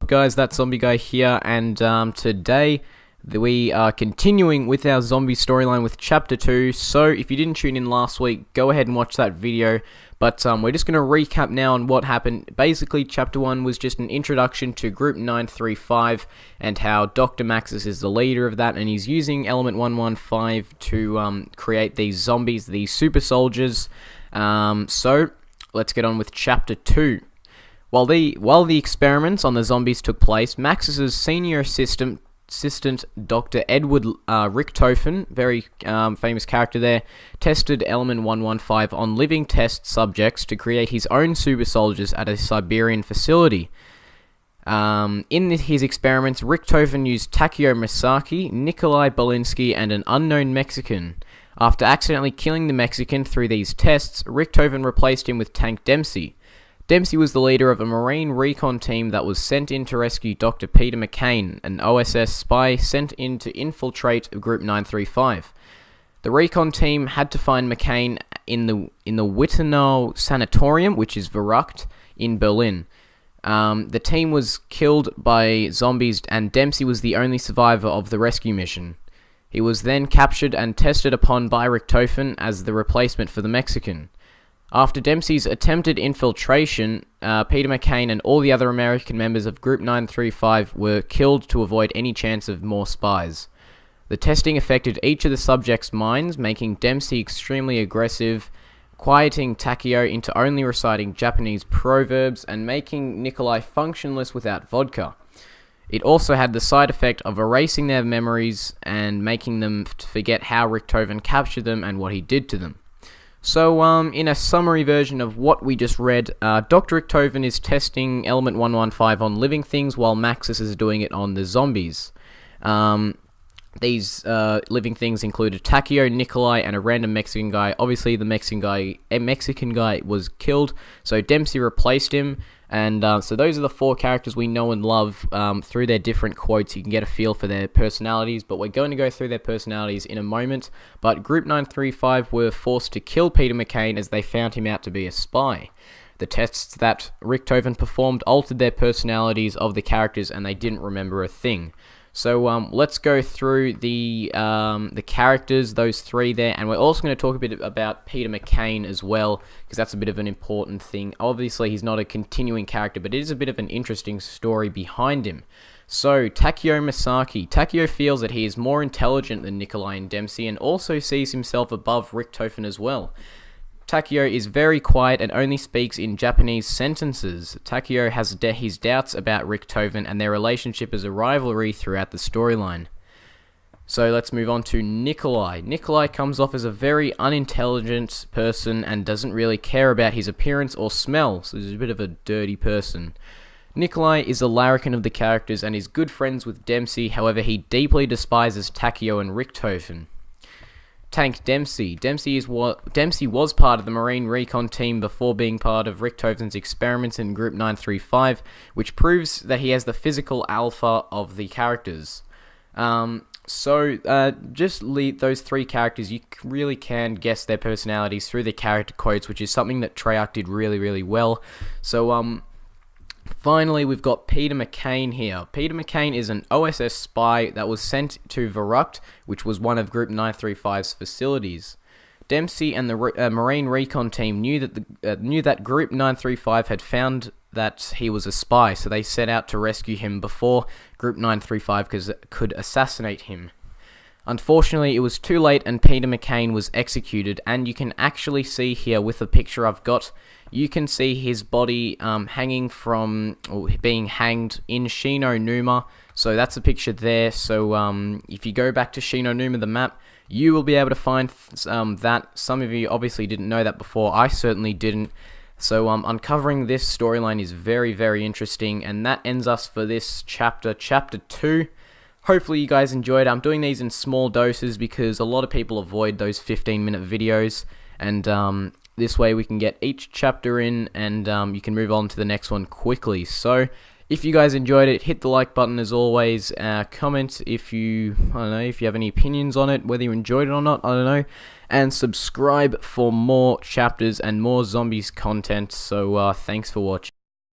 Guys, that's Zombie Guy here, and today we are continuing with our zombie storyline with Chapter 2, so if you didn't tune in last week, go ahead and watch that video, but we're just going to recap now on what happened. Basically, Chapter 1 was just an introduction to Group 935, and how Dr. Maxis is the leader of that, and he's using Element 115 to create these zombies, these super soldiers. So, let's get on with Chapter 2. While the experiments on the zombies took place, Maxis' senior assistant, Dr. Edward Richtofen, very famous character there, tested Element 115 on living test subjects to create his own super soldiers at a Siberian facility. In his experiments, Richtofen used Takeo Misaki, Nikolai Belinsky, and an unknown Mexican. After accidentally killing the Mexican through these tests, Richtofen replaced him with Tank Dempsey. Dempsey was the leader of a Marine recon team that was sent in to rescue Dr. Peter McCain, an OSS spy sent in to infiltrate Group 935. The recon team had to find McCain in the Wittenau Sanatorium, which is Verrückt, in Berlin. The team was killed by zombies, and Dempsey was the only survivor of the rescue mission. He was then captured and tested upon by Richtofen as the replacement for the Mexican. After Dempsey's attempted infiltration, Peter McCain and all the other American members of Group 935 were killed to avoid any chance of more spies. The testing affected each of the subjects' minds, making Dempsey extremely aggressive, quieting Takeo into only reciting Japanese proverbs, and making Nikolai functionless without vodka. It also had the side effect of erasing their memories and making them forget how Richtofen captured them and what he did to them. So, in a summary version of what we just read, Dr. Richtofen is testing Element 115 on living things, while Maxis is doing it on the zombies. These living things included Takeo, Nikolai, and a random Mexican guy. Obviously, the Mexican guy was killed, so Dempsey replaced him. And so those are the four characters we know and love through their different quotes. You can get a feel for their personalities, but we're going to go through their personalities in a moment. But Group 935 were forced to kill Peter McCain as they found him out to be a spy. The tests that Richtofen performed altered their personalities of the characters, and they didn't remember a thing. So let's go through the characters, those three there, and we're also going to talk a bit about Peter McCain as well, because that's a bit of an important thing. Obviously, he's not a continuing character, but it is a bit of an interesting story behind him. So, Takeo Misaki. Takeo feels that he is more intelligent than Nikolai and Dempsey, and also sees himself above Richtofen as well. Takeo is very quiet and only speaks in Japanese sentences. Takeo has his doubts about Richtofen, and their relationship is a rivalry throughout the storyline. So let's move on to Nikolai. Nikolai comes off as a very unintelligent person and doesn't really care about his appearance or smell, so he's a bit of a dirty person. Nikolai is a larrikin of the characters and is good friends with Dempsey, however he deeply despises Takeo and Richtofen. Tank Dempsey. Dempsey was part of the Marine Recon team before being part of Richtofen's experiments in Group 935, which proves that he has the physical alpha of the characters. Just leave those three characters. You really can guess their personalities through the character quotes, which is something that Treyarch did really, really well. So, finally, we've got Peter McCain here. Peter McCain is an OSS spy that was sent to Verrückt, which was one of Group 935's facilities. Dempsey and the Marine Recon team knew that Group 935 had found that he was a spy, so they set out to rescue him before Group 935 could assassinate him. Unfortunately, it was too late and Peter McCain was executed, and you can actually see here with the picture I've got, you can see his body being hanged in Shinonuma. So that's a picture there. So if you go back to Shinonuma, the map, you will be able to find that. Some of you obviously didn't know that before. I certainly didn't. So uncovering this storyline is very, very interesting, and that ends us for this chapter 2. Hopefully you guys enjoyed. I'm doing these in small doses because a lot of people avoid those 15-minute videos, and this way we can get each chapter in, and you can move on to the next one quickly. So If you guys enjoyed it, hit the like button as always. Comment if you, I don't know, if you have any opinions on it, whether you enjoyed it or not, I don't know. And subscribe for more chapters and more zombies content. So thanks for watching.